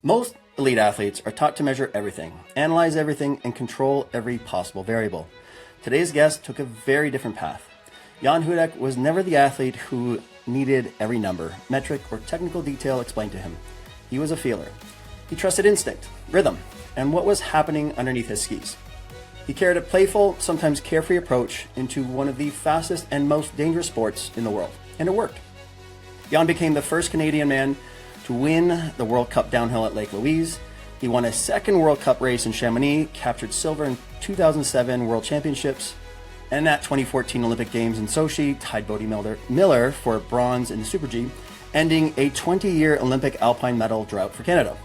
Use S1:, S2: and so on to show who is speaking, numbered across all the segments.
S1: Most elite athletes are taught to measure everything, analyze everything, and control every possible variable. Today's guest took a very different path. Jan Hudec was never the athlete who needed every number, metric, or technical detail explained to him. He was a feeler. He trusted instinct, rhythm, and what was happening underneath his skis. He carried a playful, sometimes carefree approach into one of the fastest and most dangerous sports in the world, and it worked. Jan became the first Canadian man to win the World Cup downhill at Lake Louise. He won a second World Cup race in Chamonix, captured silver in 2007 World Championships, and at 2014 Olympic Games in Sochi, tied Bodie Miller for bronze in the Super G, ending a 20-year Olympic alpine medal drought for Canada.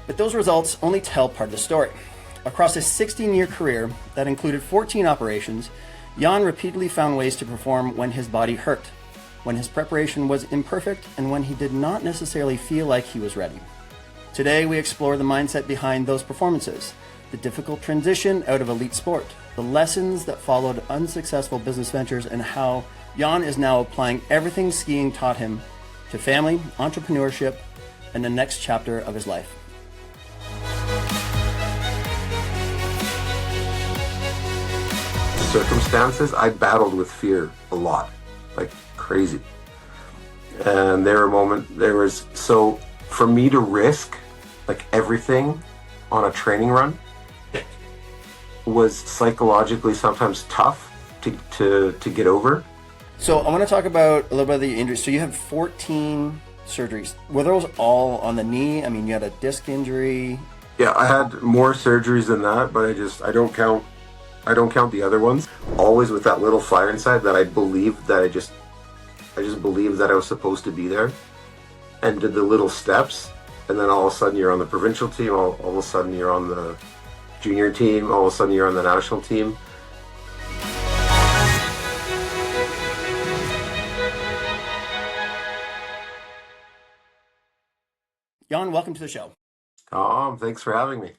S1: But those results only tell part of the story. Across a 16-year career that included 14 operations, Jan repeatedly found ways to perform when his body hurt, when his preparation was imperfect, and when he did not necessarily feel like he was ready. Today, we explore the mindset behind those performances, the difficult transition out of elite sport, the lessons that followed unsuccessful business ventures, and how Jan is now applying everything skiing taught him to family, entrepreneurship, and the next chapter of his life.
S2: Circumstances, I battled with fear a lot, like crazy. And so for me to risk like everything on a training run was psychologically sometimes tough to get over.
S1: So I want to talk about a little bit of the injuries. So you had 14 surgeries. Were those all on the knee? I mean, you had a disc injury.
S2: Yeah, I had more surgeries than that, but I don't count the other ones. Always with that little fire inside that I believed that I just believed that I was supposed to be there, and did the little steps, and then all of a sudden you're on the provincial team, all of a sudden you're on the junior team, all of a sudden you're on the national team.
S1: Jan, welcome to the show.
S2: Thanks for having me.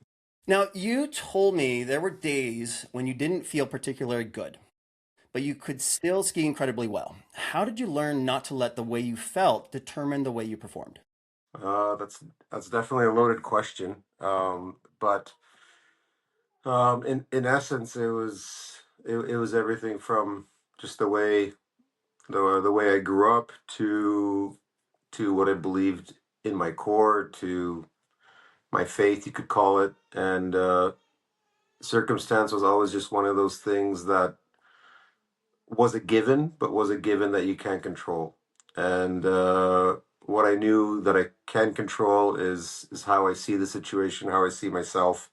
S1: Now, you told me there were days when you didn't feel particularly good, but you could still ski incredibly well. How did you learn not to let the way you felt determine the way you performed?
S2: That's definitely a loaded question. But in essence, it was everything from just the way I grew up to what I believed in my core, to my faith, you could call it. And circumstance was always just one of those things that was a given, but was a given that you can't control. And what I knew that I can control is how I see the situation, how I see myself,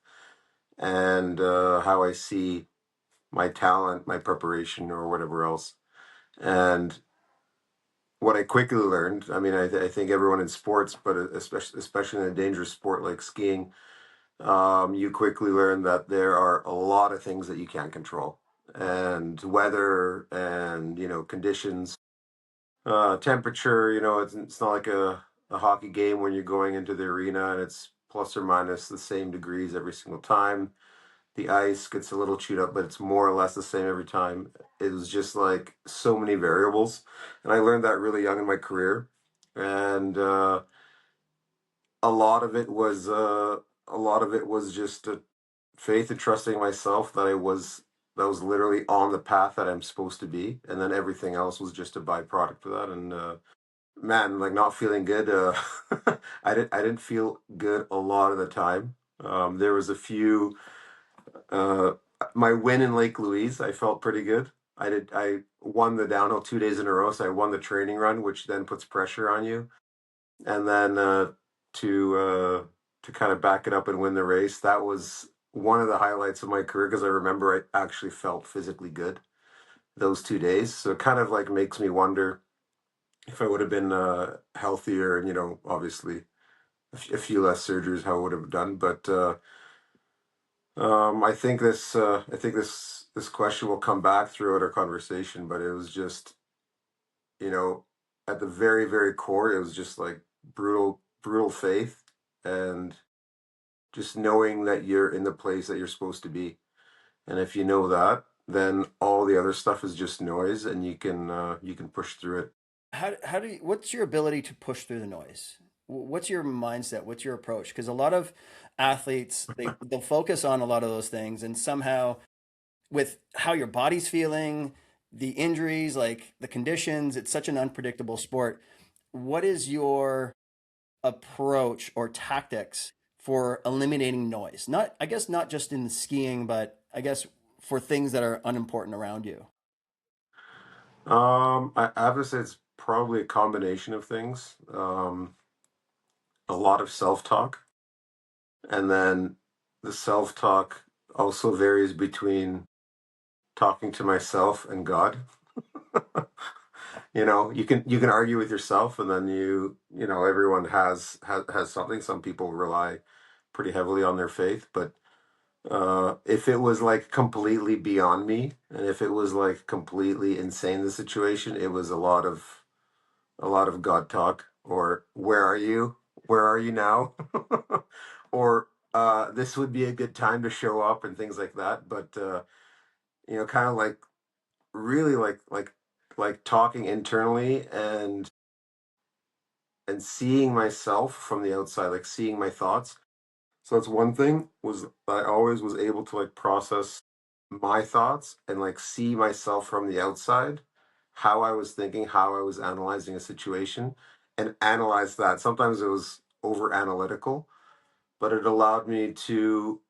S2: and how I see my talent, my preparation, or whatever else. And what I quickly learned, I mean, I think everyone in sports, but especially in a dangerous sport like skiing, you quickly learn that there are a lot of things that you can't control, and weather, and conditions, temperature. It's not like a hockey game when you're going into the arena and it's plus or minus the same degrees every single time. The ice gets a little chewed up, but it's more or less the same every time. It was just like so many variables, and I learned that really young in my career. And a lot of it was just a faith and trusting myself that was literally on the path that I'm supposed to be, and then everything else was just a byproduct of that. And man, like not feeling good. I didn't feel good a lot of the time. There was a few. Uh, my win in Lake Louise, I felt pretty good. I won the downhill 2 days in a row, so I won the training run, which then puts pressure on you. And then to to kind of back it up and win the race, that was one of the highlights of my career, because I remember I actually felt physically good those 2 days. So it kind of like makes me wonder if I would have been healthier, and obviously a few less surgeries, how I would have done. But I think this question will come back throughout our conversation. But it was just, you know, at the very, very core, it was just like brutal, brutal faith, and just knowing that you're in the place that you're supposed to be. And if you know that, then all the other stuff is just noise, and you can push through it.
S1: What's your ability to push through the noise? what's your mindset? What's your approach? Because a lot of athletes, they'll focus on a lot of those things, and somehow with how your body's feeling, the injuries, like the conditions, it's such an unpredictable sport. What is your approach or tactics for eliminating noise? Not, I guess, not just in skiing, but I guess for things that are unimportant around you.
S2: I have to say it's probably a combination of things. A lot of self-talk, and then the self-talk also varies between talking to myself and God. You can argue with yourself, and then everyone has something. Some people rely pretty heavily on their faith, but if it was like completely beyond me, and if it was like completely insane the situation, it was a lot of God talk, or where are you now, or this would be a good time to show up, and things like that. But kind of like really like talking internally, and seeing myself from the outside, like seeing my thoughts. So that's one thing, was I always was able to like process my thoughts and like see myself from the outside, how I was thinking, how I was analyzing a situation, and analyze that. Sometimes it was over analytical, but it allowed me to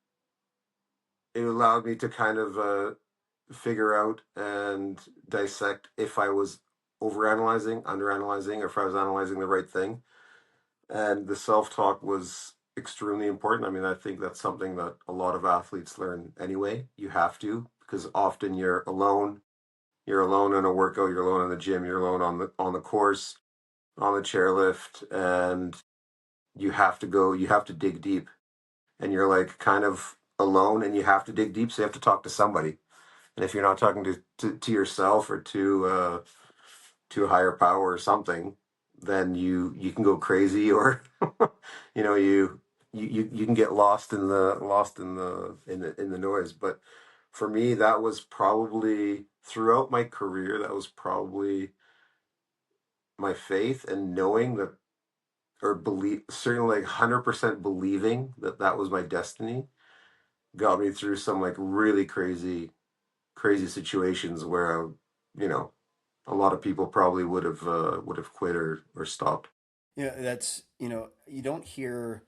S2: kind of figure out and dissect if I was over analyzing, under analyzing, or if I was analyzing the right thing. And the self-talk was extremely important. I mean, I think that's something that a lot of athletes learn anyway. You have to, because often you're alone. You're alone in a workout, you're alone in the gym, you're alone on the course, on the chairlift, and you have to dig deep. And you're like kind of alone, and you have to dig deep, so you have to talk to somebody. And if you're not talking to yourself, or to a higher power or something, then you can go crazy, or you can get lost in the noise. But for me, that was probably throughout my career, that was probably my faith, and knowing that, or believe, certainly like 100% believing that that was my destiny, got me through some like really crazy situations where you know a lot of people probably would have quit, or stopped.
S1: That's, you don't hear,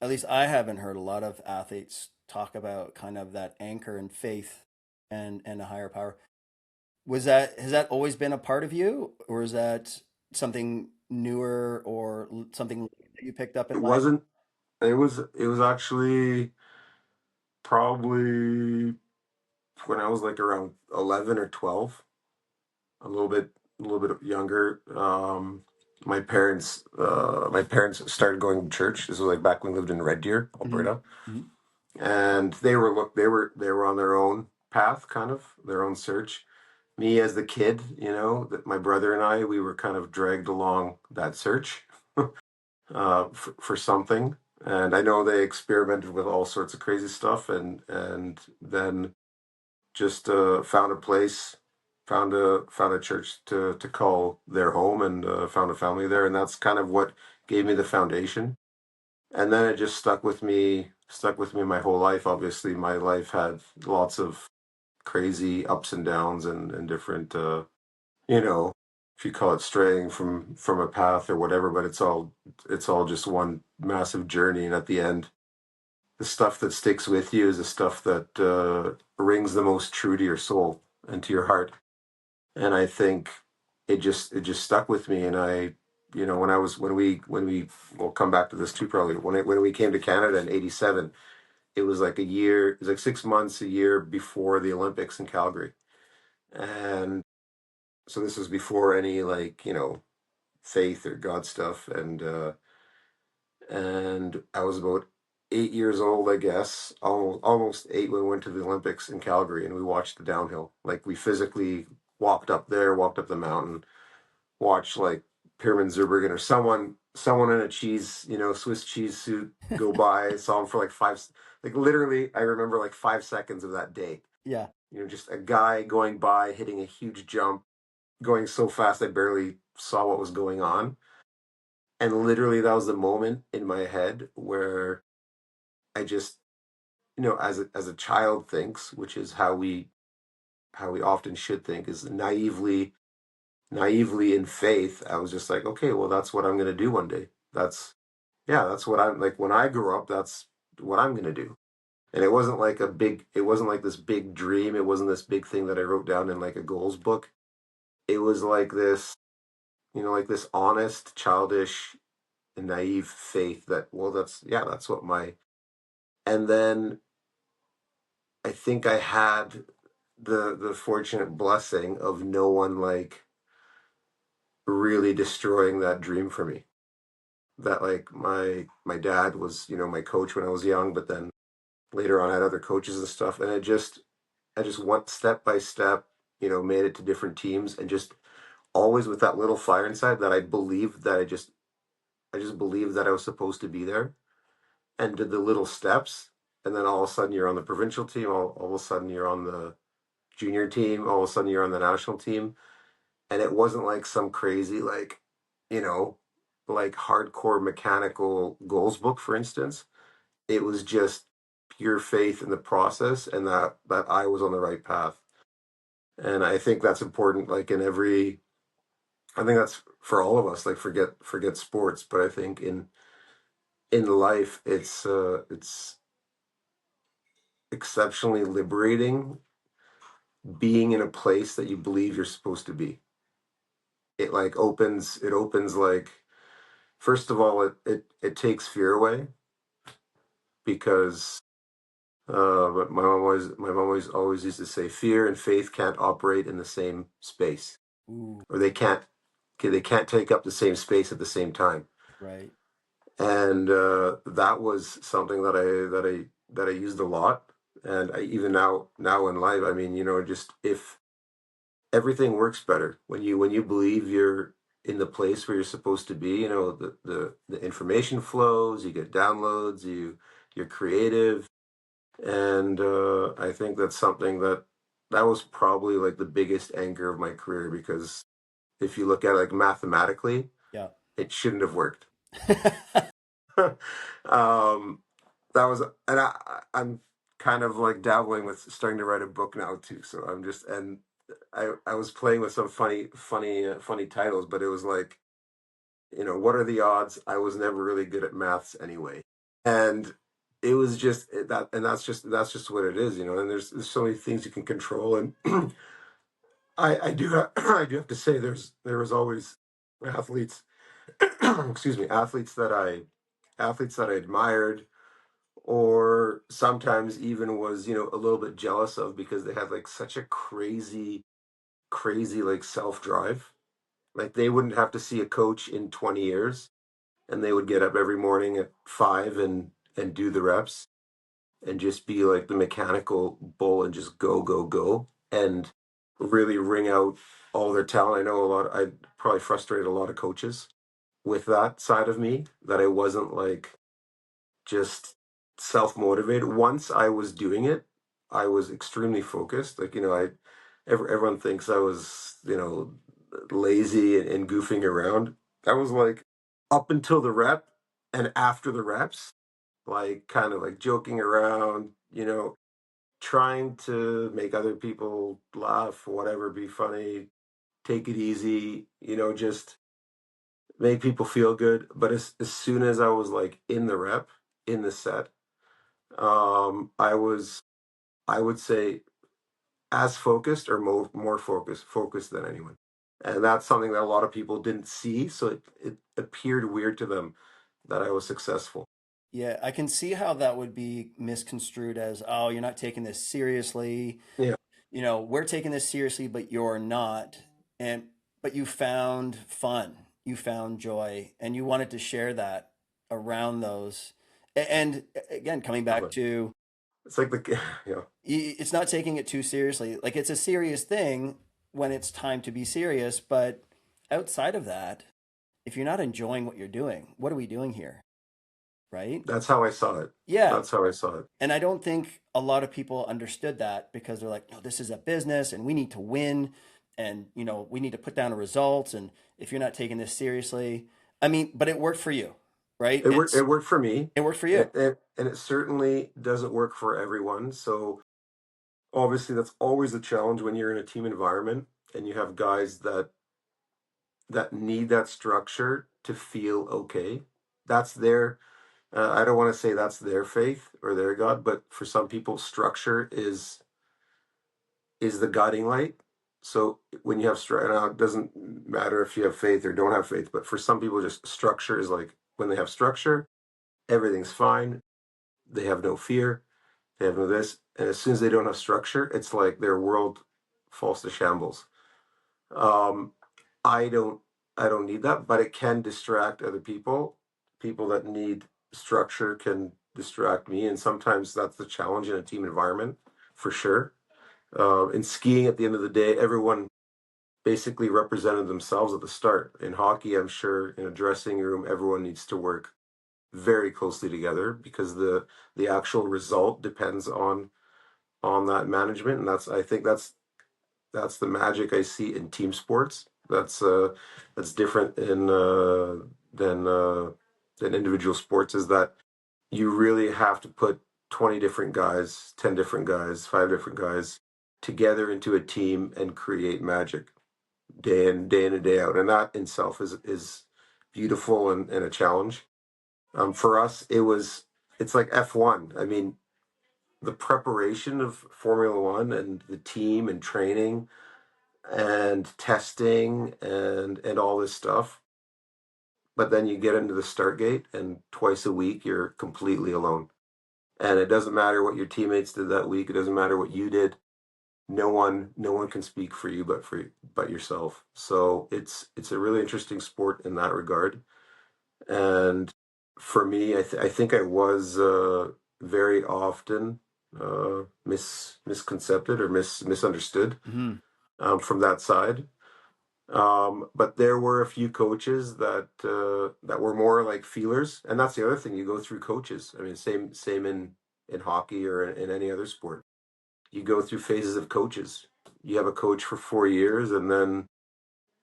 S1: at least I haven't heard a lot of athletes talk about kind of that anchor and faith and a higher power. Has that always been a part of you, or is that something newer or something that you picked up
S2: It
S1: in life?
S2: wasn't. It was actually probably when I was like around 11 or 12, a little bit younger. My parents started going to church. This was like back when we lived in Red Deer,
S1: Hmm.
S2: Alberta,
S1: Hmm.
S2: and they were on their own path, kind of their own search. Me as the kid, that my brother and I, we were kind of dragged along that search for something. And I know they experimented with all sorts of crazy stuff, and then just found a place, found a church to call their home, and found a family there, and that's kind of what gave me the foundation. And then it just stuck with me my whole life. Obviously, my life had lots of crazy ups and downs, and different, you know, if you call it straying from a path or whatever, but it's all just one massive journey. And at the end, the stuff that sticks with you is the stuff that rings the most true to your soul and to your heart. And I think it just stuck with me. And when we we'll come back to this too, probably when we came to Canada in '87, it was like a year. It was like 6 months, a year before the Olympics in Calgary. And so this was before any, like, faith or God stuff. And I was about 8 years old, I guess, almost eight, when we went to the Olympics in Calgary, and we watched the downhill. Like, we physically walked up there, walked up the mountain, watched like Pyramid Zurbriggen, or someone in a Swiss cheese suit go by. Saw him for like like literally, I remember like 5 seconds of that day.
S1: Yeah.
S2: Just a guy going by, hitting a huge jump, going so fast I barely saw what was going on. And literally that was the moment in my head where I just, as a child thinks, which is how we often should think, is naively in faith. I was just like, okay, well, that's what I'm going to do one day. That's what I'm like. When I grow up, that's what I'm going to do. And it wasn't like this big dream. It wasn't this big thing that I wrote down in like a goals book. It was like this, like this honest, childish, and naive faith that, well, that's what my, and then I think I had the fortunate blessing of no one like really destroying that dream for me. That like my dad was, my coach when I was young, but then later on I had other coaches and stuff, and I just went step by step, made it to different teams, and just always with that little fire inside that I believed that I just believed that I was supposed to be there, and did the little steps, and then all of a sudden you're on the provincial team, all of a sudden you're on the junior team, all of a sudden you're on the national team. And it wasn't like some crazy you know like hardcore mechanical goals book, for instance. It was just pure faith in the process, and that I was on the right path. And I think that's important, like I think that's for all of us, like forget sports, but I think in life it's exceptionally liberating being in a place that you believe you're supposed to be. It opens like, first of all, it takes fear away, because but my mom always used to say fear and faith can't operate in the same space,
S1: Ooh,
S2: or they can't take up the same space at the same time.
S1: right.
S2: And that was something that I used a lot. And even now in life, I mean, just if everything works better when you believe you're in the place where you're supposed to be. The information flows, you get downloads, you're creative. And I think that's something that was probably like the biggest anchor of my career, because if you look at it like mathematically,
S1: Yeah.
S2: it shouldn't have worked. um that was and I'm kind of like dabbling with starting to write a book now too, so I'm just and I was playing with some funny titles, but it was like, what are the odds? I was never really good at maths anyway. And it was just that, and that's just what it is, and there's so many things you can control. And I do have to say, there was always athletes, excuse me, athletes that I admired, or sometimes even was, a little bit jealous of, because they had like such a crazy like self drive. Like they wouldn't have to see a coach in 20 years, and they would get up every morning at 5 and do the reps, and just be like the mechanical bull, and just go go go, and really wring out all their talent. I probably frustrated a lot of coaches with that side of me, that I wasn't like just self motivated. Once I was doing it, I was extremely focused. Like, everyone thinks I was, lazy and goofing around. I was like, up until the rep and after the reps, like kind of like joking around, trying to make other people laugh, whatever, be funny, take it easy, just make people feel good. But as soon as I was like in the rep, in the set, I was, I would say, as focused, or more focused than anyone. And that's something that a lot of people didn't see. So it appeared weird to them that I was successful.
S1: Yeah, I can see how that would be misconstrued as, oh, you're not taking this seriously.
S2: Yeah,
S1: We're taking this seriously, but you're not. And but you found fun, you found joy, and you wanted to share that around those. And again, coming
S2: love
S1: back
S2: it.
S1: to,
S2: It's like yeah,
S1: it's not taking it too seriously. Like it's a serious thing when it's time to be serious, but outside of that, if you're not enjoying what you're doing, what are we doing here? Right?
S2: that's how I saw it.
S1: Yeah.
S2: That's how I saw it.
S1: And I don't think a lot of people understood that, because they're like, no, this is a business and we need to win, and we need to put down a result. And if you're not taking this seriously, I mean, but it worked for you, right?
S2: It worked for me.
S1: It worked for you.
S2: And it certainly doesn't work for everyone. So obviously that's always a challenge when you're in a team environment and you have guys that need that structure to feel okay. That's their I don't want to say that's their faith or their God, but for some people, structure is the guiding light. So when you have structure, it doesn't matter if you have faith or don't have faith, but for some people, just structure is like when they have structure, everything's fine. They have no fear. They have no this. And as soon as they don't have structure, it's like their world falls to shambles. Um, I don't I don't need that, but it can distract other people. People that need structure can distract me, and sometimes that's the challenge in a team environment, for sure. In skiing, at the end of the day, everyone basically represented themselves at the start. In hockey, I'm sure in a dressing room, everyone needs to work very closely together because the actual result depends on that management, and I think that's the magic I see in team sports. That's different in than individual sports. Is that you really have to put 20 different guys, 10 different guys, 5 different guys together into a team and create magic day in and day out, and that in itself is beautiful and a challenge. For us, it's like F1. I mean, the preparation of Formula One and the team and training and testing and all this stuff. But then you get into the start gate and twice a week you're completely alone. And it doesn't matter what your teammates did that week, it doesn't matter what you did. No one can speak for you but yourself. So it's a really interesting sport in that regard. And for me, I think I was very often misconcepted or misunderstood
S1: Hmm.
S2: from that side. But there were a few coaches that were more like feelers, and that's the other thing. You go through coaches. I mean, same in hockey or in any other sport. You go through phases of coaches. You have a coach for 4 years, and then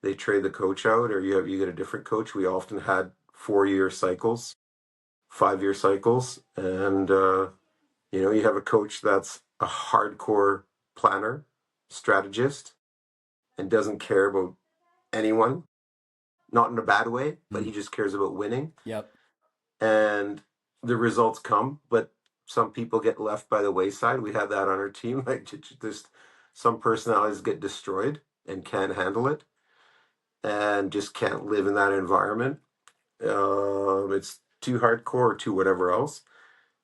S2: they trade the coach out, or you get a different coach. We often had 4 year cycles, 5 year cycles, and you have a coach that's a hardcore planner, strategist, and doesn't care about anyone, not in a bad way, but he just cares about winning.
S1: Yep.
S2: And the results come, but some people get left by the wayside. We had that on our team. Like just some personalities get destroyed and can't handle it and just can't live in that environment. It's too hardcore or too whatever else.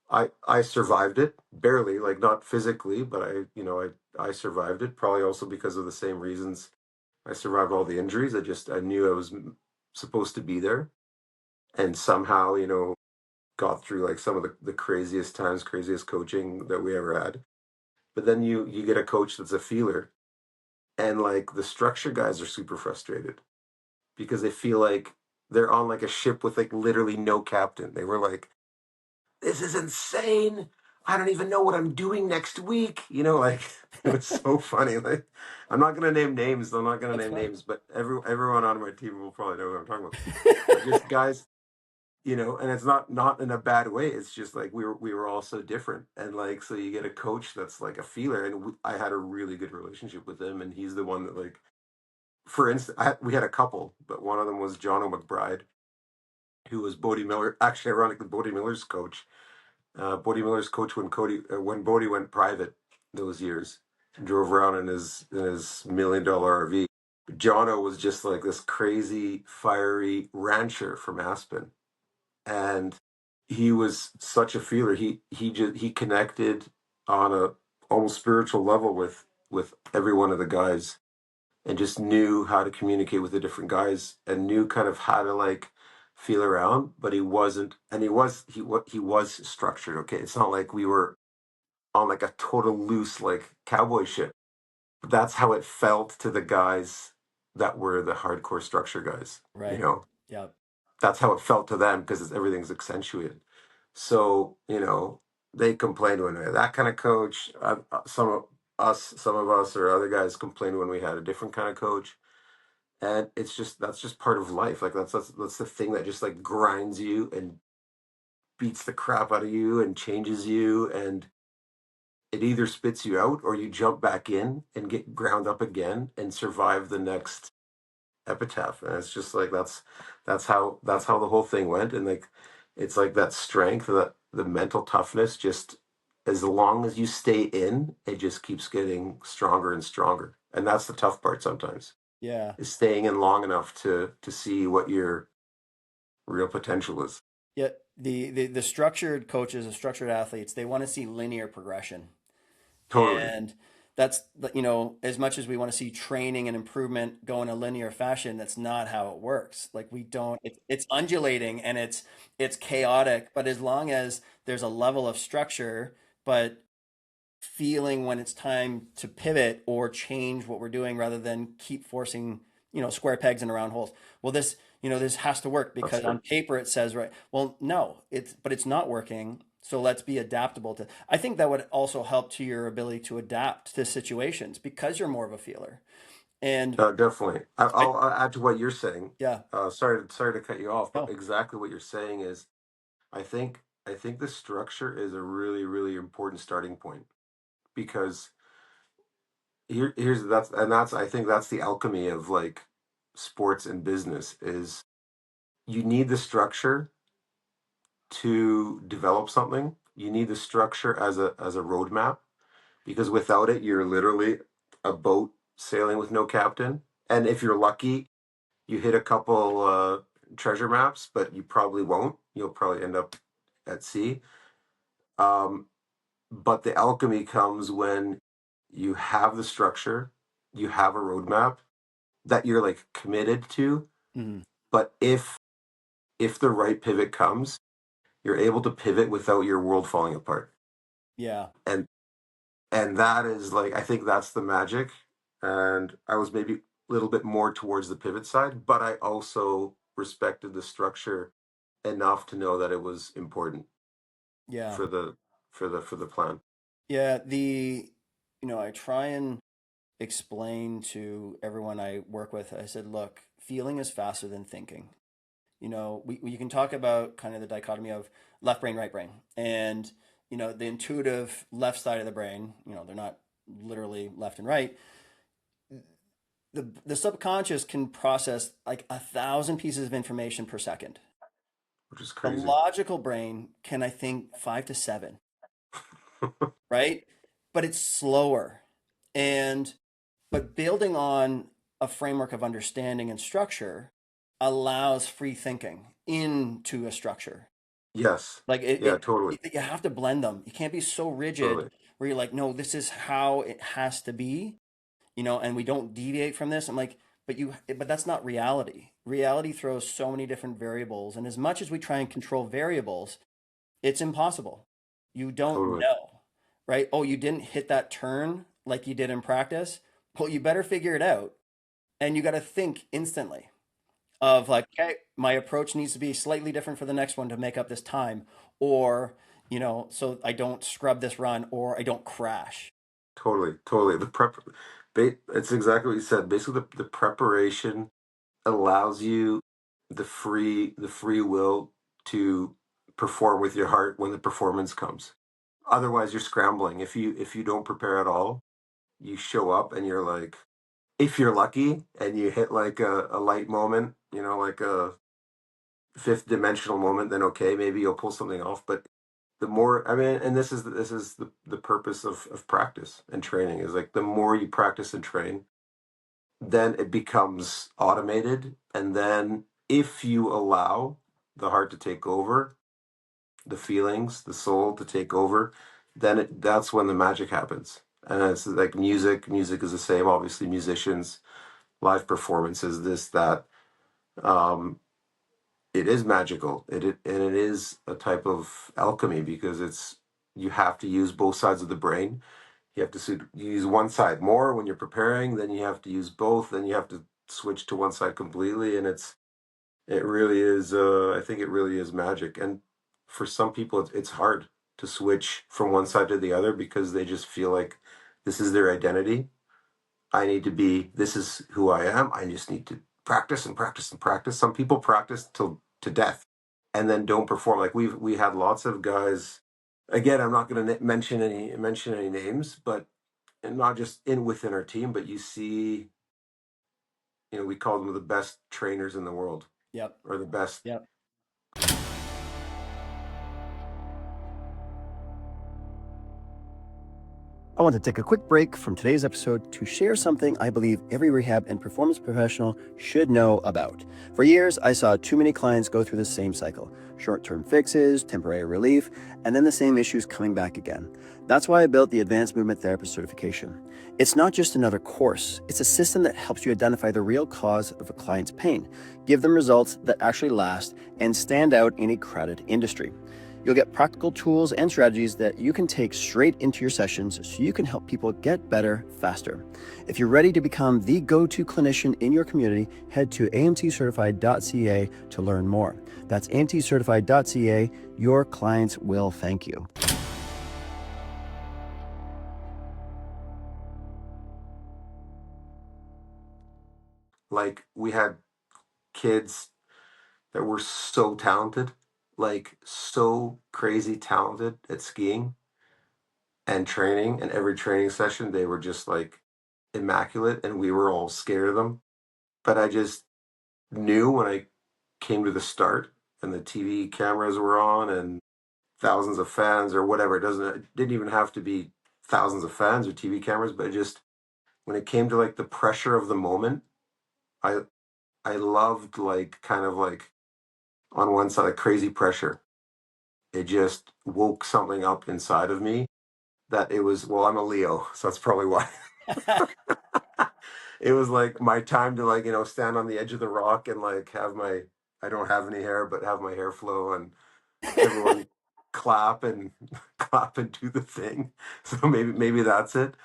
S2: I survived it barely, like not physically, but I survived it, probably also because of the same reasons I survived all the injuries. I knew I was supposed to be there, and somehow got through like some of the craziest times, craziest coaching that we ever had. But then you get a coach that's a feeler, and like the structure guys are super frustrated because they feel like they're on like a ship with like literally no captain. They were like, this is insane. I don't even know what I'm doing next week. Like it was so funny. Like I'm not gonna name names. I'm not gonna
S1: That's
S2: name
S1: fine.
S2: names, but everyone on my team will probably know what I'm talking about. But just guys, and it's not in a bad way. It's just like we were all so different, and like so you get a coach that's like a feeler, and I had a really good relationship with him, and he's the one that like, for instance, we had a couple, but one of them was John McBride, who was Bodie Miller. Actually, ironically, Bodie Miller's coach. Bodie Miller's coach when Bodie went private those years, drove around in his $1 million RV. Jono was just like this crazy, fiery rancher from Aspen, and he was such a feeler. He connected on a almost spiritual level with every one of the guys, and just knew how to communicate with the different guys, and knew kind of how to like feel around. But he wasn't, and he was structured. Okay, it's not like we were on like a total loose like cowboy shit. But that's how it felt to the guys that were the hardcore structure guys. You
S1: Right.
S2: know,
S1: Yep.
S2: that's how it felt to them because everything's accentuated. So they complained when we had that kind of coach. Some of us or other guys complained when we had a different kind of coach. And that's just part of life. Like that's the thing that just like grinds you and beats the crap out of you and changes you, and it either spits you out or you jump back in and get ground up again and survive the next epitaph. And it's just like that's how the whole thing went. And like it's like that strength, that the mental toughness, just as long as you stay in, it just keeps getting stronger and stronger. And that's the tough part sometimes,
S1: Yeah.
S2: is staying in long enough to see what your real potential is.
S1: Yeah. The structured coaches, the structured athletes, they want to see linear progression.
S2: Totally.
S1: And that's, as much as we want to see training and improvement go in a linear fashion, that's not how it works. Like we don't, it's undulating and it's chaotic, but as long as there's a level of structure, but feeling when it's time to pivot or change what we're doing rather than keep forcing, square pegs in round holes. Well, this has to work
S2: That's
S1: because on
S2: true.
S1: paper it says right. Well, no, but it's not working. So let's be adaptable to. I think that would also help to your ability to adapt to situations because you're more of a feeler. And
S2: Definitely.
S1: I,
S2: I'll add to what you're saying.
S1: yeah,
S2: Sorry to cut you off, but
S1: no,
S2: exactly what you're saying is, I think the structure is a really, really important starting point, because here's that's I think that's the alchemy of like sports and business, is you need the structure to develop something. You need the structure as a roadmap, because without it, you're literally a boat sailing with no captain. And if you're lucky, you hit a couple treasure maps, but you probably won't. You'll probably end up at sea. Um, but the alchemy comes when you have the structure, you have a roadmap that you're like committed to.
S1: mhm,
S2: But if the right pivot comes, you're able to pivot without your world falling apart.
S1: yeah,
S2: And that is like, I think that's the magic. And I was maybe a little bit more towards the pivot side, but I also respected the structure enough to know that it was important
S1: yeah,
S2: for the for the plan.
S1: yeah. I try and explain to everyone I work with. I said, look, feeling is faster than thinking. You can talk about kind of the dichotomy of left brain, right brain, and the intuitive left side of the brain. They're not literally left and right. The subconscious can process like 1,000 pieces of information per second.
S2: Which is
S1: The
S2: crazy.
S1: logical brain can, I think, 5 to 7, right? But it's slower, and but building on a framework of understanding and structure allows free thinking into a structure.
S2: Yes.
S1: Like
S2: Yeah, totally.
S1: you have to blend them. You can't be so rigid
S2: Totally.
S1: where you're like, no, this is how it has to be, and we don't deviate from this. I'm like, but that's not reality. Reality throws so many different variables, and as much as we try and control variables, it's impossible. You don't
S2: Totally.
S1: know, right? Oh, you didn't hit that turn like you did in practice. Well, you better figure it out, and you got to think instantly of like, okay, my approach needs to be slightly different for the next one to make up this time, or so I don't scrub this run or I don't crash.
S2: Totally. Totally. It's exactly what you said. Basically, the preparation allows you the free will to perform with your heart when the performance comes. Otherwise, you're scrambling. If you don't prepare at all, you show up and you're like, if you're lucky and you hit like a light moment, like a fifth dimensional moment, then okay, maybe you'll pull something off. But the more, I mean, and this is the purpose of practice and training, is like the more you practice and train, then it becomes automated. And then if you allow the heart to take over, the feelings, the soul to take over, then that's when the magic happens. And it's like music. Music is the same. Obviously, musicians, live performances, this, that. Um, it is magical. And it is a type of alchemy, because you have to use both sides of the brain. You have to use one side more when you're preparing, then you have to use both, then you have to switch to one side completely, and it really is. I think it really is magic. And for some people, it's hard to switch from one side to the other because they just feel like this is their identity. I need to be, this is who I am. I just need to practice and practice and practice. Some people practice till to death and then don't perform. Like we had lots of guys. Again, I'm not going to mention any names, but and not just in within our team, but you see, we call them the best trainers in the world,
S1: Yep.
S2: or the best.
S1: Yep. I want to take a quick break from today's episode to share something I believe every rehab and performance professional should know about. For years, I saw too many clients go through the same cycle: short-term fixes, temporary relief, and then the same issues coming back again. That's why I built the Advanced Movement Therapist certification. It's not just another course, it's a system that helps you identify the real cause of a client's pain, give them results that actually last, and stand out in a crowded industry. You'll get practical tools and strategies that you can take straight into your sessions so you can help people get better faster. If you're ready to become the go-to clinician in your community, head to amtcertified.ca to learn more. That's amtcertified.ca. Your clients will thank you.
S2: Like we had kids that were so talented, like so crazy talented at skiing and training, and every training session they were just like immaculate, and we were all scared of them. But I just knew when I came to the start and the TV cameras were on and thousands of fans or whatever, it didn't even have to be thousands of fans or TV cameras, but just when it came to like the pressure of the moment, I I loved like kind of like on one side like crazy pressure. It just woke something up inside of me that it was, well, I'm a Leo, so that's probably why. It was like my time to like, stand on the edge of the rock and like I don't have any hair, but have my hair flow and everyone clap and clap and do the thing. So maybe that's it.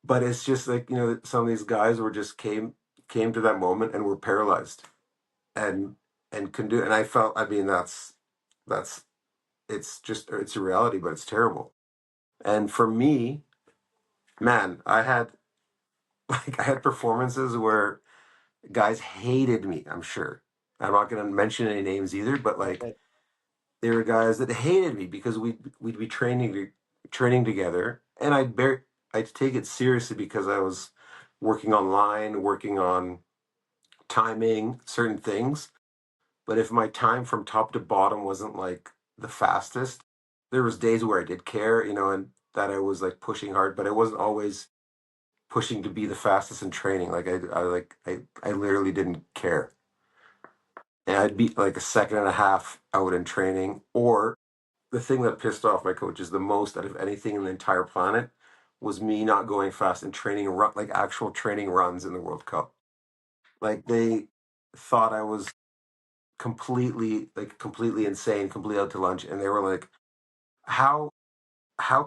S2: But it's just like, some of these guys were just came to that moment and were paralyzed and couldn't do it. And I felt, I mean, that's it's a reality, but it's terrible. And for me, man, I had performances where guys hated me, I'm sure. I'm not going to mention any names either, but like
S1: Okay.
S2: there were guys that hated me because we'd be training together, and I'd take it seriously because I was working online, working on timing certain things. But if my time from top to bottom wasn't like the fastest, there was days where I did care, and that I was like pushing hard, but I wasn't always pushing to be the fastest in training. Like I literally didn't care. And I'd be like a second and a half out in training. Or the thing that pissed off my coaches the most out of anything in the entire planet was me not going fast in training run, like actual training runs in the World Cup. Like they thought I was completely insane, completely out to lunch, and they were like, "How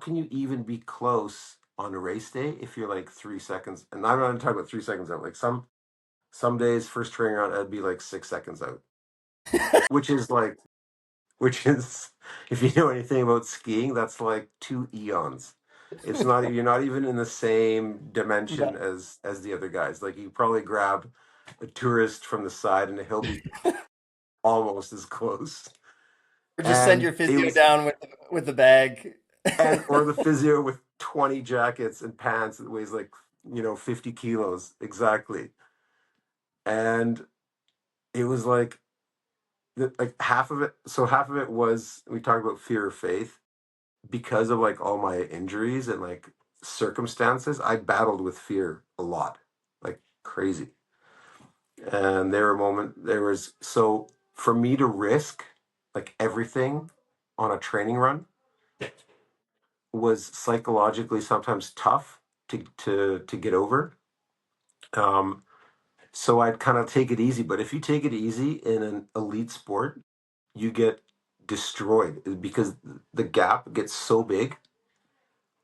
S2: can you even be close on a race day if you're like 3 seconds?" And I'm not talking about 3 seconds out. Like some days, first training round, I'd be like 6 seconds out, which is like, which is, if you know anything about skiing, that's like two eons. It's not, you're not even in the same dimension
S1: Yeah.
S2: as the other guys. Like you probably grab a tourist from the side and he'll be almost as close.
S1: Or just send
S2: And
S1: your
S2: it
S1: physio
S2: was,
S1: down with the bag.
S2: and or the physio with 20 jackets and pants that weighs like, 50 kilos exactly. And it was like, like half of it was, we talked about fear of faith because of like all my injuries and like circumstances. I battled with fear a lot, like crazy. And there was, so for me to risk like everything on a training run was psychologically sometimes tough to get over. Um, so I'd kind of take it easy. But if you take it easy in an elite sport, you get destroyed because the gap gets so big.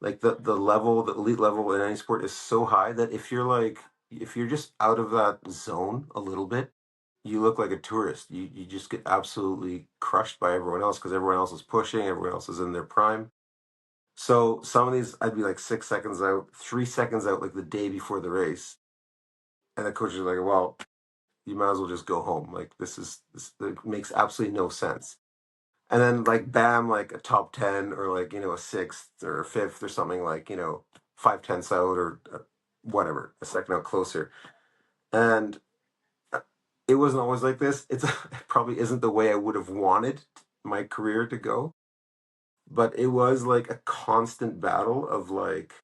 S2: Like the elite level in any sport is so high that if you're just out of that zone a little bit, you look like a tourist. You just get absolutely crushed by everyone else because everyone else is pushing, everyone else is in their prime. So some of these I'd be like 6 seconds out, 3 seconds out, like the day before the race, and the coach is like, "Well, you might as well just go home. Like this it makes absolutely no sense." And then like bam, like a top 10 or like a sixth or a fifth or something, like 5/10 out or whatever, a second out closer. And it wasn't always like this. It probably isn't the way I would have wanted my career to go, but it was like a constant battle of like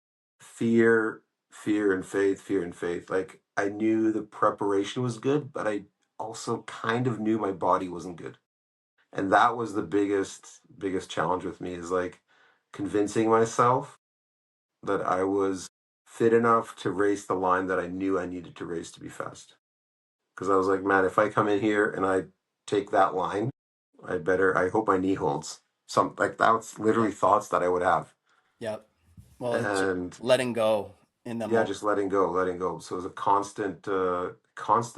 S2: fear, fear and faith, fear and faith. Like I knew the preparation was good, but I also kind of knew my body wasn't good. And that was the biggest challenge with me, is like convincing myself that I was fit enough to race the line that I knew I needed to race to be fast. Because I was like, man, if I come in here and I take that line, I hope my knee holds. Some like that's literally
S1: Yep.
S2: thoughts that I would have.
S1: Yep. Well, it's
S2: And
S1: letting go in the
S2: yeah,
S1: moment.
S2: just letting go, letting go. So it was a constant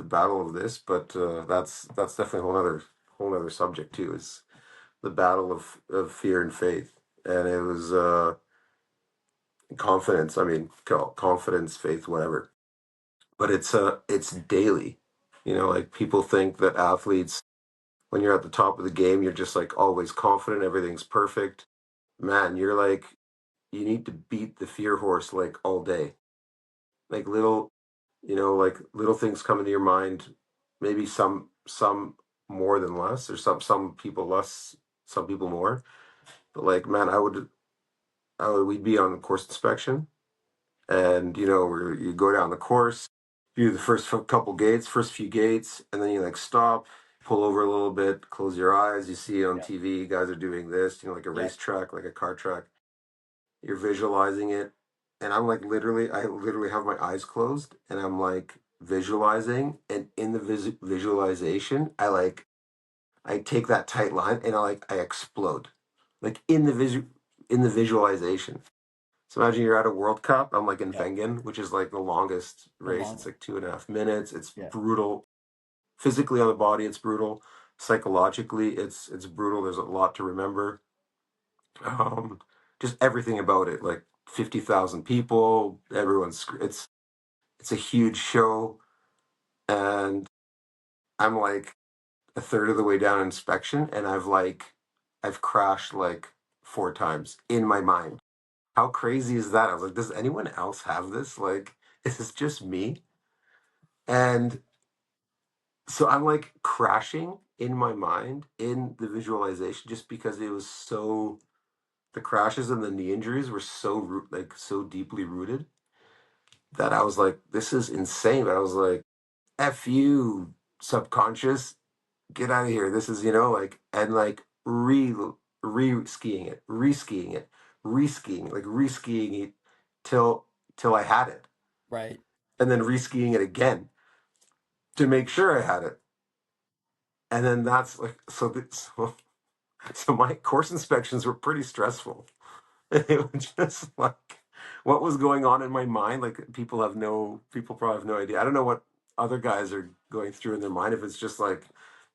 S2: battle of this, but that's definitely a whole other subject too. Is the battle of fear and faith, and it was confidence. I mean, confidence, faith, whatever. But it's daily. Like people think that athletes, when you're at the top of the game, you're just like always confident, everything's perfect. Man, you're like you need to beat the fear horse like all day. Like little things come into your mind. Maybe some more than less, or some people less, some people more. But like, man, we'd be on the course inspection, and where you go down the course, do the couple gates, first few gates, and then you like stop, pull over a little bit, close your eyes. You see it on
S1: Yep.
S2: TV, guys are doing this, like a
S1: Yep.
S2: racetrack, like a car track. You're visualizing it, and I'm like I literally have my eyes closed, and I'm like visualizing, and in the visualization, I take that tight line, and I explode, like in the visualization. So imagine you're at a World Cup. I'm like in
S1: Yep.
S2: Wengen, which is like the longest
S1: The
S2: race. It's
S1: long.
S2: like 2.5 minutes. It's
S1: Yeah.
S2: brutal. Physically on the body, it's brutal. Psychologically, it's brutal. There's a lot to remember. Um, just everything about it. Like 50,000 people. It's a huge show, and I'm like a third of the way down inspection, and I've crashed like 4 times in my mind. How crazy is that? I was like, does anyone else have this? Like, is this just me? And so I'm like crashing in my mind in the visualization, just because it was the crashes and the knee injuries were so deeply rooted, that I was like, this is insane. But I was like, F you, subconscious, get out of here. This is, like, and like re-skiing it, re-skiing it, re-skiing, like re-skiing it till I had it,
S1: Right.
S2: and then re-skiing it again to make sure I had it. And then that's like so my course inspections were pretty stressful. It was just like what was going on in my mind. Like people probably have no idea. I don't know what other guys are going through in their mind. If it's just like,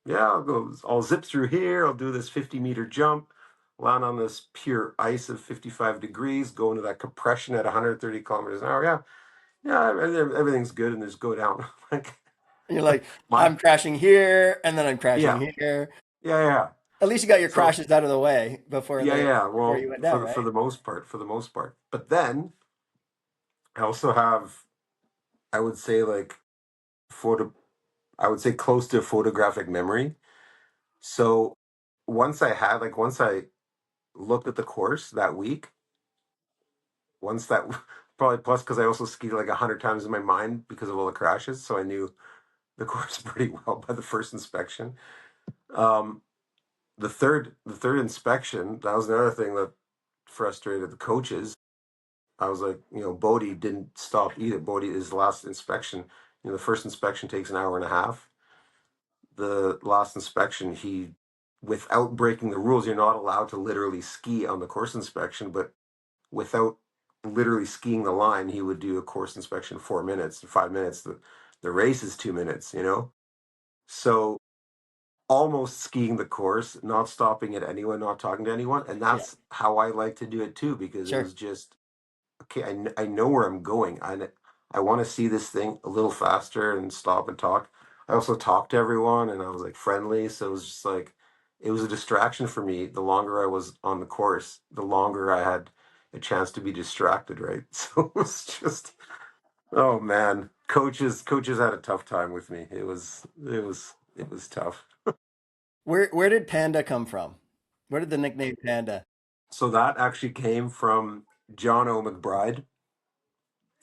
S2: yeah, I'll zip through here. I'll do this 50-meter jump, land on this pure ice of 55 degrees, go into that compression at 130 kilometers an hour. Yeah, yeah, everything's good, and just go down. Like
S1: And you're like,
S2: my
S1: I'm crashing here, and then I'm crashing
S2: yeah,
S1: here.
S2: yeah, yeah.
S1: At least you got your
S2: So
S1: crashes out of the way
S2: yeah, yeah.
S1: before
S2: Well,
S1: you went
S2: for
S1: down,
S2: the for
S1: right?
S2: the most part, for the most part. But then I also have, I would say, like photo. I would say close to photographic memory. So once I looked at the course that week, once that probably plus because I also skied like 100 times in my mind because of all the crashes, so I knew the course pretty well by the first inspection. Um, the third inspection, that was another thing that frustrated the coaches. I was like, Bodie didn't stop either. Bodie, his last inspection, the first inspection takes an hour and a half. The last inspection, without breaking the rules, you're not allowed to literally ski on the course inspection, but without literally skiing the line, he would do a course inspection 4 minutes, 5 minutes. The race is 2 minutes. So almost skiing the course, not stopping at anyone, not talking to anyone. And
S1: Yeah,
S2: that's how I like to do it too, because it
S1: sure.
S2: was just, okay, I know where I'm going. I want to see this thing a little faster and stop and talk. I also talked to everyone and I was like friendly. So it was just like, it was a distraction for me. The longer I was on the course, the longer I had a chance to be distracted, right? So it was just, oh man, coaches had a tough time with me. It was tough.
S1: Where did Panda come from? Where did the nickname Panda?
S2: So that actually came from John O. McBride,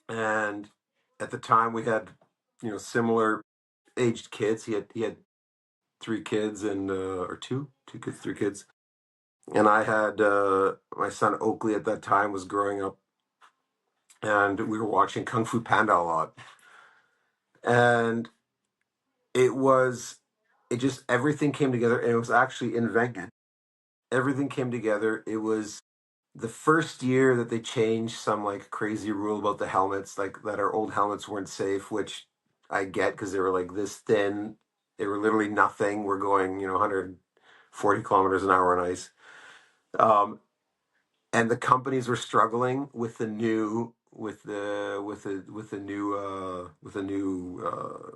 S2: and at the time we had, similar aged kids. He had three kids and or two kids, three kids, and I had my son Oakley at that time was growing up, and we were watching Kung Fu Panda a lot, and it was it just everything came together, and it was actually in Vegas. Everything came together. It was the first year that they changed some like crazy rule about the helmets, like that our old helmets weren't safe, which I get because they were like this thin. They were literally nothing. We're going, 140 kilometers an hour on ice. Um, and the companies were struggling with the new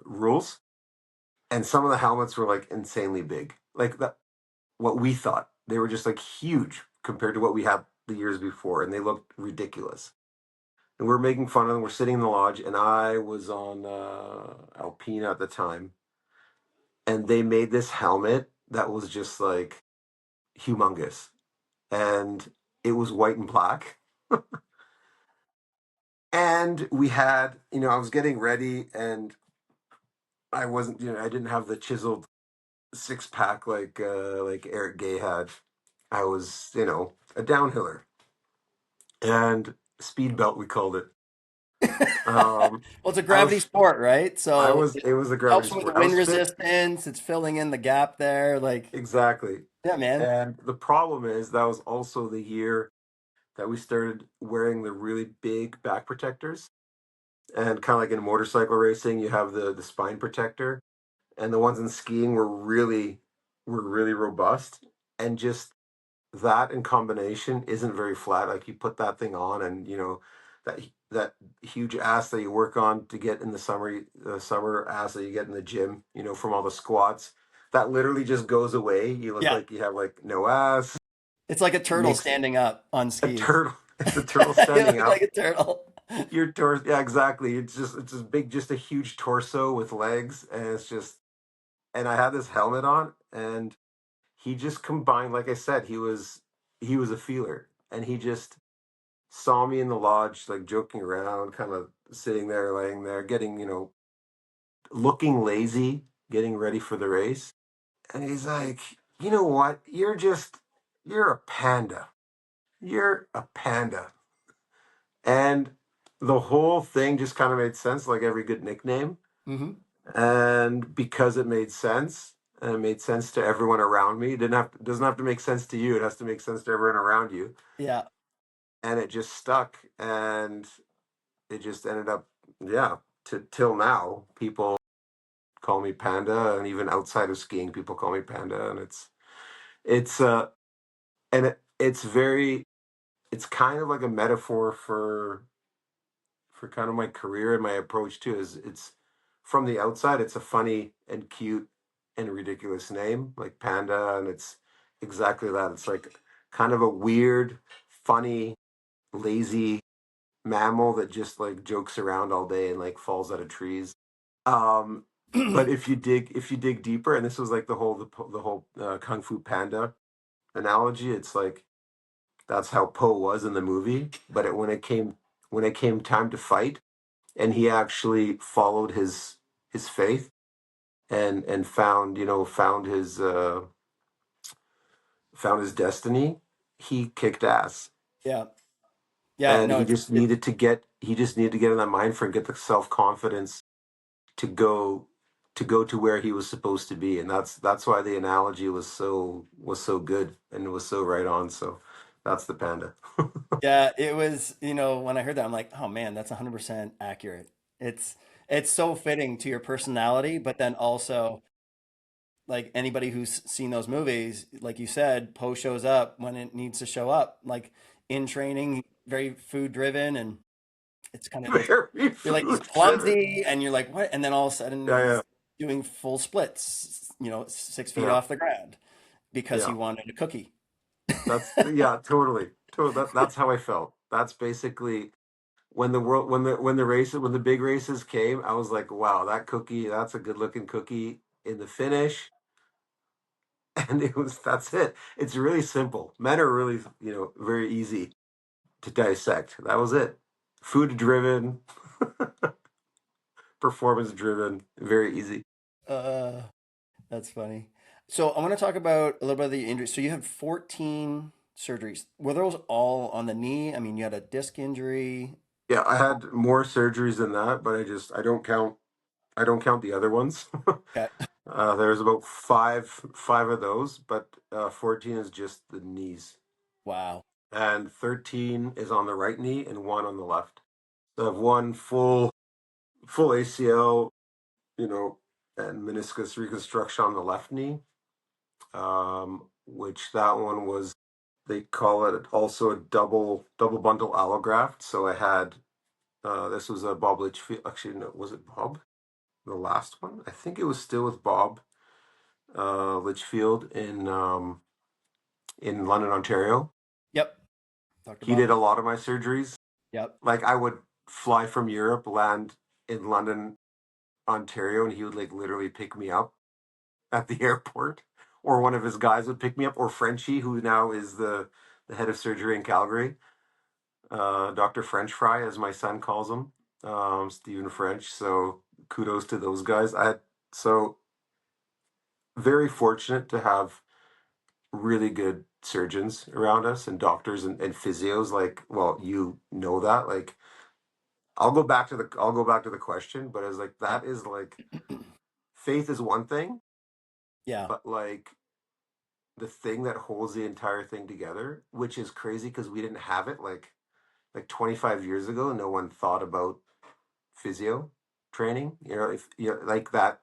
S2: rules. And some of the helmets were like insanely big. Like that what we thought. They were just like huge compared to what we had the years before, and they looked ridiculous. And we were making fun of them. We're sitting in the lodge, and I was on Alpina at the time, and they made this helmet that was just like humongous, and it was white and black. And we had, I was getting ready, and I wasn't, I didn't have the chiseled six pack like Eric Gay had. I was, a downhiller and speed belt we called it.
S1: Well,
S2: Um,
S1: it's a
S2: I
S1: gravity
S2: was
S1: sport, right?
S2: I
S1: So
S2: was
S1: it
S2: it was a gravity
S1: helps with the
S2: sport. I
S1: wind
S2: was fit
S1: resistance. It's filling in the gap there. Like,
S2: exactly.
S1: yeah, man.
S2: And the problem is that was also the year that we started wearing the really big back protectors. And kind of like in motorcycle racing, you have the spine protector, and the ones in skiing were really robust. And just that in combination isn't very flat. Like you put that thing on, and that that huge ass that you work on to get in the summer ass that you get in the gym, from all the squats, that literally just goes away. You look
S1: Yeah,
S2: like you have like no ass.
S1: it's like a
S2: It
S1: turtle
S2: makes
S1: standing up on
S2: a
S1: skis.
S2: turtle. It's a turtle
S1: You
S2: standing
S1: look like
S2: up.
S1: a turtle.
S2: Your torso, yeah, exactly. It's just big, just a huge torso with legs, and it's just. And I had this helmet on, and he just combined. Like I said, he was a feeler, and he just saw me in the lodge, like joking around, kind of sitting there, laying there, getting, looking lazy, getting ready for the race. And he's like, you know what? You're a panda. You're a panda. And the whole thing just kind of made sense, like every good nickname.
S1: Hmm.
S2: And because it made sense, and it made sense to everyone around me, doesn't have to make sense to you. It has to make sense to everyone around you.
S1: Yeah.
S2: And it just stuck. And it just ended up, yeah, till now, people call me Panda, and even outside of skiing, people call me Panda, and it's and it's kind of like a metaphor for kind of my career and my approach too. Is it's from the outside, it's a funny and cute and ridiculous name like Panda, and it's exactly that. It's like kind of a weird, funny, lazy mammal that just like jokes around all day and like falls out of trees. Um, but if you dig deeper, and this was like the whole Kung Fu Panda analogy, it's like that's how Po was in the movie. But when it came time to fight, and he actually followed his faith and found his destiny, he kicked ass,
S1: Yeah. Yeah.
S2: and
S1: No,
S2: he
S1: it's
S2: just needed to get in that mind frame, get the self confidence to go to where he was supposed to be, and that's why the analogy was so good and it was so right on. So that's the panda.
S1: yeah, it was, when I heard that, I'm like, oh man, that's 100% accurate. It's it's so fitting to your personality, but then also like anybody who's seen those movies, like you said, Poe shows up when it needs to show up. Like in training, very food driven, and it's kind of
S2: Very
S1: you're like he's
S2: food driven.
S1: clumsy, and you're like what? And then all of a sudden
S2: Yeah, yeah,
S1: he's doing full splits, 6 feet
S2: yeah,
S1: off the ground because he
S2: yeah.
S1: wanted a cookie.
S2: That's yeah, totally, totally. That's how I felt. That's basically when the world when the races when the big races came. I was like, wow, that cookie. That's a good looking cookie in the finish. And that's it. It's really simple. Men are really very easy to dissect. That was it. Food driven, performance driven, very easy.
S1: Uh, that's funny. So I want to talk about a little bit of the injuries. So you had 14 surgeries. Were those all on the knee? I mean, you had a disc injury.
S2: Yeah, I had more surgeries than that, but I don't count the other ones.
S1: Okay.
S2: There's about five of those, but 14 is just the knees,
S1: Wow.
S2: and 13 is on the right knee and one on the left. So I have one full ACL, you know, and meniscus reconstruction on the left knee, which that one was, they call it also a double bundle allograft. So I had this was a Bob Litchfield. Actually, no, was it Bob? The last one? I think it was still with Bob Litchfield in London, Ontario.
S1: Yep. Dr.
S2: He did
S1: Bob.
S2: a lot of my surgeries.
S1: Yep.
S2: Like I would fly from Europe, land in London, Ontario, and he would like literally pick me up at the airport, or one of his guys would pick me up, or Frenchie, who now is the head of surgery in Calgary, Dr. French Fry, as my son calls him, Stephen French. So kudos to those guys. I had so very fortunate to have really good surgeons around us and doctors and physios. Like, well, you know that. Like, I'll go back to the question, but it's like that is like faith is one thing,
S1: Yeah.
S2: but like the thing that holds the entire thing together, which is crazy because we didn't have it like 25 years ago. No one thought about physio training. If like that,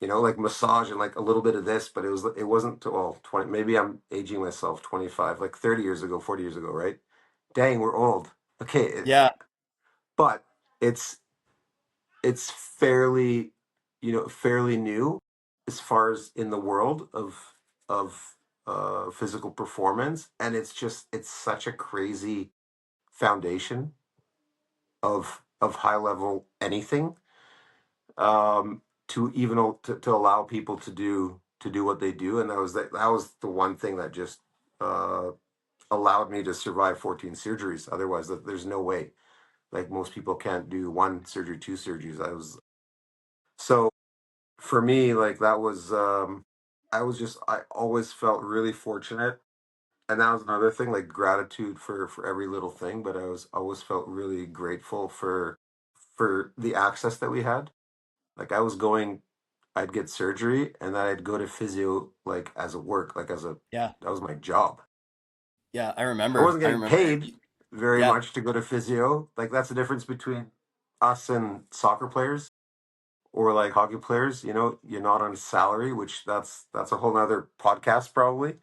S2: like massage and like a little bit of this, but it wasn't well 20. Maybe I'm aging myself. 25, like 30 years ago, 40 years ago, right? Dang, we're old. Okay,
S1: Yeah.
S2: but it's it's fairly fairly new as far as in the world of physical performance, and it's such a crazy foundation of high level anything, to even to allow people to do what they do. And that was the one thing that just uh allowed me to survive 14 surgeries. Otherwise, there's no way. Like most people can't do one surgery, two surgeries. I was so for me, like that was I always felt really fortunate. And that was another thing, like gratitude for every little thing, but I was always felt really grateful for the access that we had. Like I'd get surgery and then I'd go to physio like as a work, like
S1: Yeah.
S2: that was my job.
S1: Yeah. I
S2: I
S1: remember.
S2: wasn't
S1: I
S2: getting
S1: remember.
S2: paid very
S1: Yeah.
S2: much to go to physio. Like that's the difference between us and soccer players or like hockey players. You're not on salary, which that's a whole nother podcast probably.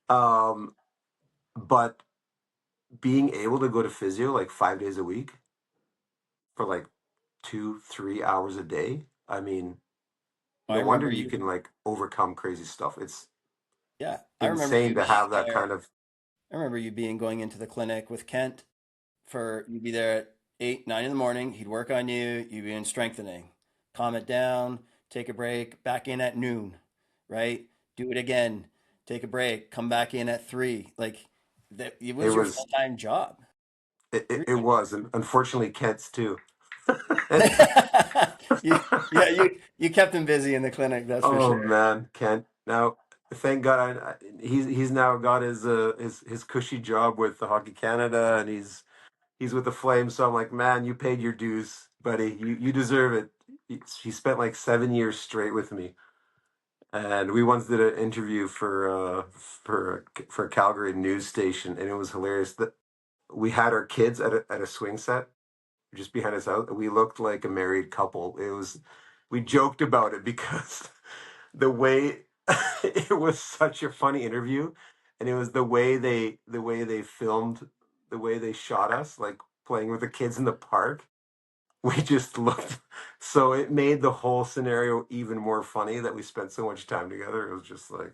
S2: Um, but being able to go to physio like 5 days a week for like 2, 3 hours a day. I mean,
S1: I
S2: no wonder
S1: remember
S2: you
S1: you.
S2: can like overcome crazy stuff. It's
S1: Yeah. I remember
S2: insane
S1: you
S2: to
S1: being
S2: have that
S1: there.
S2: kind of.
S1: I remember you being going into the clinic with Kent for you'd be there at 8, 9 in the morning. He'd work on you. You'd be in strengthening. Calm it down. Take a break. Back in at noon. Right. Do it again. Take a break. Come back in at 3. Like that. It
S2: It
S1: was your full
S2: was
S1: time job.
S2: it was, and unfortunately, Kent's too.
S1: you, yeah. You kept him busy in the clinic. That's for
S2: Oh
S1: sure.
S2: man, Kent. Now, thank God, he's now got his cushy job with the Hockey Canada, and he's with the Flames. So I'm like, man, you paid your dues, buddy. You deserve it. He spent like 7 years straight with me, and we once did an interview for a Calgary news station, and it was hilarious that we had our kids at a swing set just behind his house. We looked like a married couple. We joked about it because the way it was such a funny interview, and it was the way they filmed, the way they shot us, like playing with the kids in the park. We just looked, so it made the whole scenario even more funny that we spent so much time together. It was just like,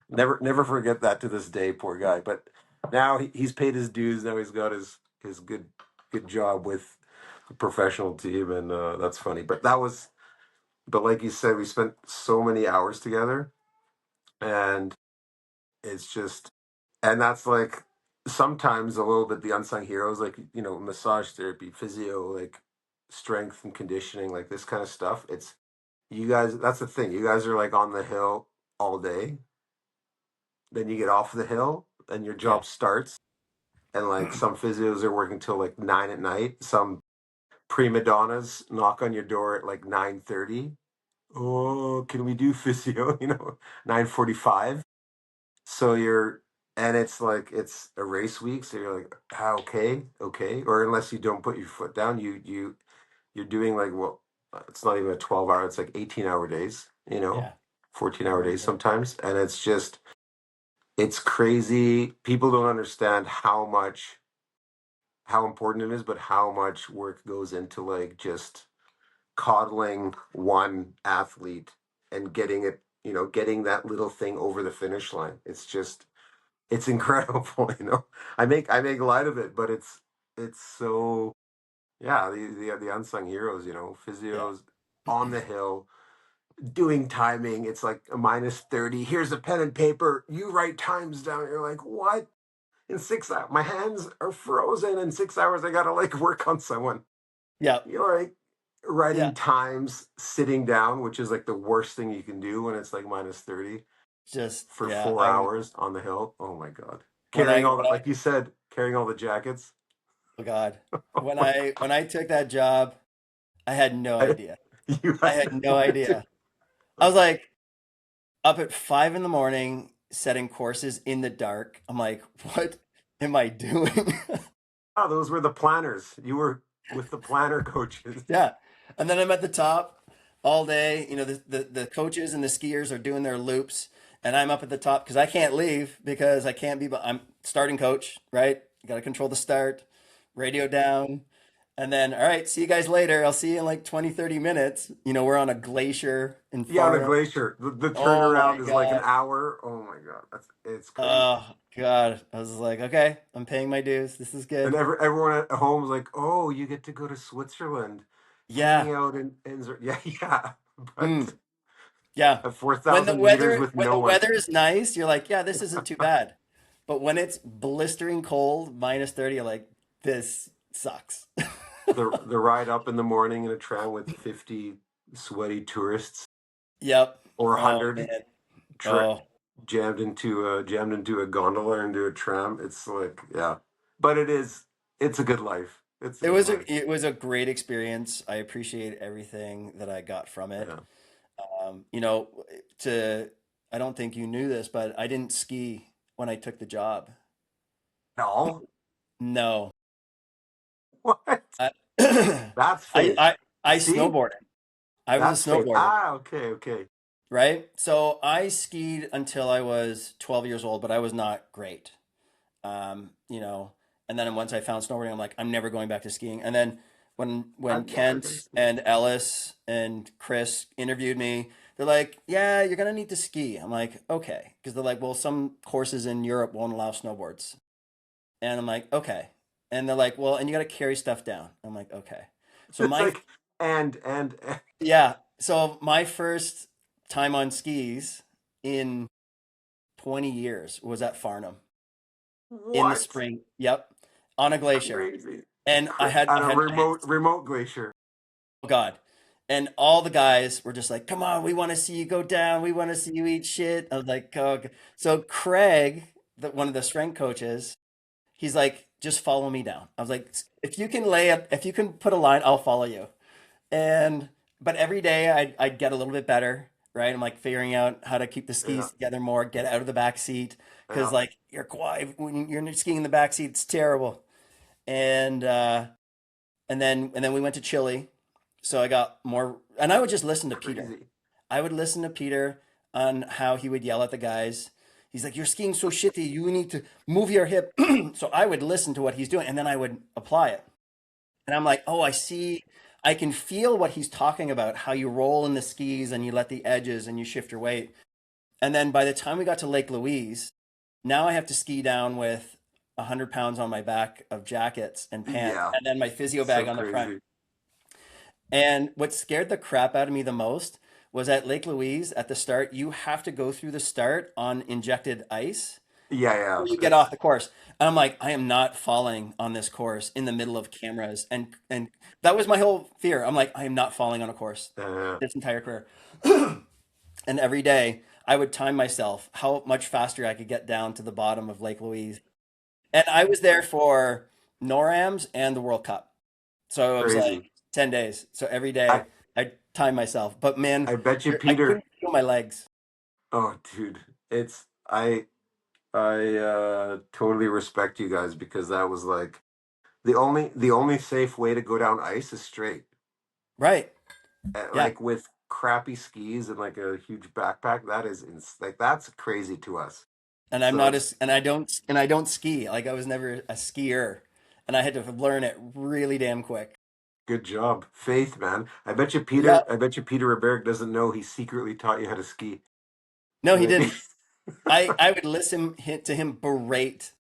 S2: never forget that to this day, poor guy. But now he's paid his dues. Now he's got his good job with a professional team, and that's funny. But like you said, we spent so many hours together, and it's just, and that's like sometimes a little bit the unsung heroes, like, massage therapy, physio, like strength and conditioning, like this kind of stuff. It's you guys. That's the thing. You guys are like on the hill all day. Then you get off the hill, and your
S1: Yeah.
S2: job starts. And like some physios are working till like 9 at night. Some prima donnas knock on your door at like 9:30. Oh, can we do physio? 9:45. So and it's like it's a race week, so you're like, ah, okay, okay. Or unless you don't put your foot down, you're doing like, well, it's not even a 12 hour, it's like 18-hour days,
S1: Yeah.
S2: 14-hour
S1: For
S2: days
S1: sure.
S2: sometimes, and it's crazy. People don't understand how important it is, but how much work goes into like just coddling one athlete and getting that little thing over the finish line. It's incredible. I make light of it, but it's so, yeah, the unsung heroes,
S1: Yeah.
S2: physios on the hill doing timing. It's like a -30. Here's a pen and paper. You write times down. You're like, what? In 6 hours, my hands are frozen. In 6 hours, I gotta like work on someone.
S1: Yeah.
S2: You're like
S1: Yeah.
S2: writing times sitting down, which is like the worst thing you can do when it's like -30
S1: Just
S2: for
S1: yeah.
S2: 4 hours on the hill. Oh my God.
S1: When
S2: Carrying
S1: I
S2: all
S1: when
S2: that,
S1: I
S2: like you said, carrying all the jackets.
S1: oh God.
S2: Oh my
S1: When I took that job, I had no
S2: God.
S1: idea.
S2: You
S1: I
S2: had
S1: had no
S2: no idea.
S1: idea. I was like up at 5 in the morning setting courses in the dark. I'm like, what am I doing?
S2: Oh, those were the planners. You were with the planner coaches.
S1: Yeah. And then I'm at the top all day. The coaches and the skiers are doing their loops, and I'm up at the top because I can't leave because I can't be, but I'm starting coach, right? Got to control the start, radio down. And then, all right, see you guys later. I'll see you in like 20, 30 minutes. We're on a glacier in
S2: Yeah, on a
S1: Farnham.
S2: glacier. The
S1: Oh
S2: turnaround
S1: my
S2: is like an
S1: God.
S2: hour. Oh my God. It's crazy.
S1: Oh God. I was like, okay, I'm paying my dues. This is
S2: And
S1: good.
S2: everyone at home is like, "Oh, you get to go to Switzerland,
S1: Yeah.
S2: hang out yeah, yeah."
S1: Mm,
S2: But
S1: yeah.
S2: at 4,000 meters with
S1: When
S2: no
S1: the
S2: one,
S1: weather is nice, you're like, yeah, this isn't too bad. But when it's blistering cold, -30, you're like, this sucks.
S2: the ride up in the morning in a tram with 50 sweaty tourists,
S1: Yep.
S2: or
S1: Oh
S2: 100
S1: man.
S2: tra-
S1: Oh,
S2: jammed into a gondola into a tram. It's like, yeah, but it's a good life. It's a good life.
S1: it was a great experience. I appreciate everything that I got from it.
S2: Yeah.
S1: Um, you know, to I don't think you knew this, but I didn't ski when I took the job.
S2: No.
S1: No.
S2: What?
S1: I
S2: That's
S1: I
S2: fake.
S1: I, I
S2: See,
S1: snowboarded. I was
S2: that's
S1: a
S2: fake.
S1: snowboarder.
S2: Ah, okay, okay.
S1: Right? So I skied until I was 12 years old, but I was not great. Um, you know, and then once I found snowboarding, I'm like, I'm never going back to skiing. And then when
S2: I've never done
S1: Kent
S2: skiing.
S1: and Ellis and Chris interviewed me, they're like, yeah, you're gonna need to ski. I'm like, okay, because they're like, well, some courses in Europe won't allow snowboards, and I'm like, okay, and they're like, well, and you got to carry stuff down. I'm like, okay. So
S2: It's
S1: my
S2: like, and
S1: yeah, so my first time on skis in 20 years was at Farnham in the
S2: what?
S1: spring. Yep, on a glacier.
S2: Crazy.
S1: And
S2: On
S1: I
S2: a
S1: had my
S2: remote glacier.
S1: oh God. And all the guys were just like, "Come on, we want to see you go down. We want to see you eat shit." I was like, "Oh." So Craig, one of the strength coaches, he's like, "Just follow me down." I was like, if you can put a line, I'll follow you." And but every day I'd get a little bit better, right? I'm like figuring out how to keep the
S2: Yeah,
S1: skis together more, get out of the back seat because
S2: yeah.
S1: like you're quiet when you're skiing in the back seat, it's terrible. And and then we went to Chile, so I got more, and I would just listen to Peter.
S2: Crazy.
S1: I would listen to Peter. on how he would yell at the guys. He's like, "You're skiing so shitty. You need to move your hip." So I would listen to what he's doing and then I would apply it. And I'm like, "Oh, I see. I can feel what he's talking about, how you roll in the skis and you let the edges and you shift your weight." And then by the time we got to Lake Louise, now I have to ski down with 100 pounds on my back of jackets and pants,
S2: Yeah,
S1: and then my physio bag
S2: so
S1: on the front.
S2: crazy.
S1: And what scared the crap out of me the most was at Lake Louise at the start, you have to go through the start on injected ice
S2: Yeah,
S1: before
S2: yeah.
S1: you get off
S2: It's
S1: the course. And I'm like, I am not falling on this course in the middle of cameras. And that was my whole fear. I'm like, I am not falling on a course
S2: uh,
S1: this entire career. And every day I would time myself how much faster I could get down to the bottom of Lake Louise. And I was there for NORAMs and the World Cup. So it was like
S2: crazy.
S1: 10 days. So every
S2: I
S1: day I timed myself. But man,
S2: I bet you,
S1: I
S2: Peter.
S1: couldn't feel my legs.
S2: Oh, dude, it's I totally respect you guys because that was like the only safe way to go down ice is straight.
S1: Right. Yeah.
S2: Like with crappy skis and like a huge backpack, that is like that's crazy to us.
S1: And I'm
S2: So
S1: not as, and I don't ski. Like I was never a skier. And I had to learn it really damn quick.
S2: good job, Faith, man. I bet you,
S1: Yeah.
S2: Peter. I bet you, Peter Reberg doesn't know he secretly taught you how to ski.
S1: No, he
S2: Maybe
S1: didn't. I would listen to him berate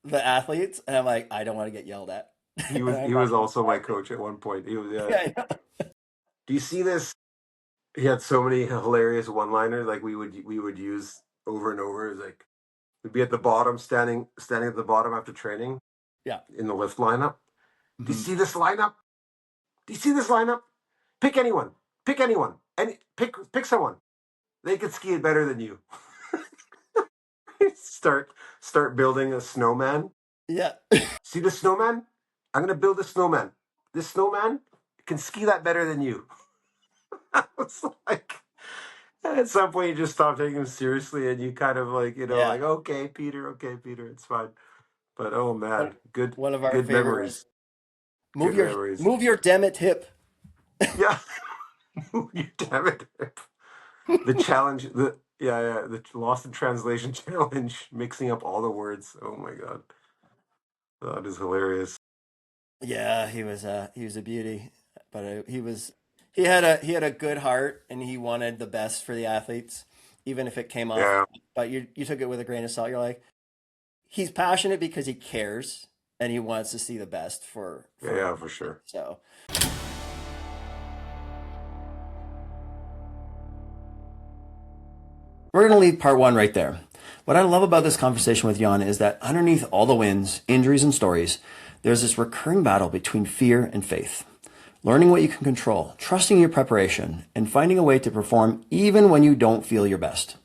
S1: the athletes, and I'm like, I don't want to get yelled at.
S2: he
S1: And
S2: was
S1: I'm
S2: he
S1: not
S2: was
S1: gonna
S2: also my
S1: try to.
S2: coach at one point. He was yeah.
S1: Yeah, I know.
S2: Do you see this? He had so many hilarious one-liners like we would use over and over. It's like we'd be at the bottom, standing at the bottom after training
S1: Yeah.
S2: in the lift lineup. Do you
S1: Mhm.
S2: see this lineup? Do you see this lineup? Pick anyone. Pick anyone. And pick someone. They could ski it better than you. start start building a snowman.
S1: Yeah.
S2: See the snowman? I'm gonna build a snowman. This snowman can ski that better than you. I was like, at some point you just stop taking him seriously and you kind of like,
S1: Yeah.
S2: like, okay, Peter, it's fine. But oh
S1: One,
S2: man, good
S1: one of our
S2: good
S1: favorite
S2: memories.
S1: ones.
S2: Good memories.
S1: Move your damn it hip.
S2: Yeah. You damn it. The challenge, the lost in translation challenge, mixing up all the words. Oh my god. That is hilarious.
S1: Yeah, he was a beauty, but he had a good heart and he wanted the best for the athletes, even if it came off.
S2: Yeah,
S1: But you took it with a grain of salt. You're like, he's passionate because he cares and he wants to see the best
S2: yeah,
S1: for
S2: yeah, for sure.
S1: so. We're going to leave part one right there. What I love about this conversation with Jan is that underneath all the wins, injuries, and stories, there's this recurring battle between fear and faith. Learning what you can control, trusting your preparation, and finding a way to perform even when you don't feel your best.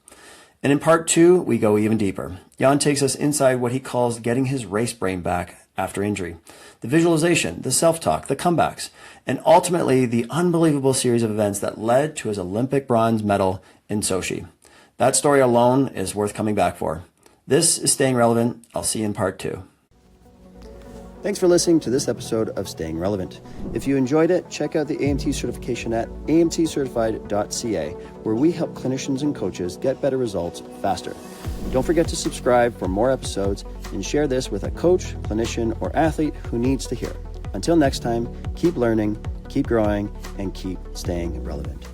S1: And in part two, we go even deeper. Jan takes us inside what he calls getting his race brain back after injury. The visualization, the self-talk, the comebacks, and ultimately the unbelievable series of events that led to his Olympic bronze medal in Sochi. That story alone is worth coming back for. This is Staying Relevant. I'll see you in part two. Thanks for listening to this episode of Staying Relevant. If you enjoyed it, check out the AMT certification at amtcertified.ca, where we help clinicians and coaches get better results faster. Don't forget to subscribe for more episodes and share this with a coach, clinician, or athlete who needs to hear it. Until next time, keep learning, keep growing, and keep staying relevant.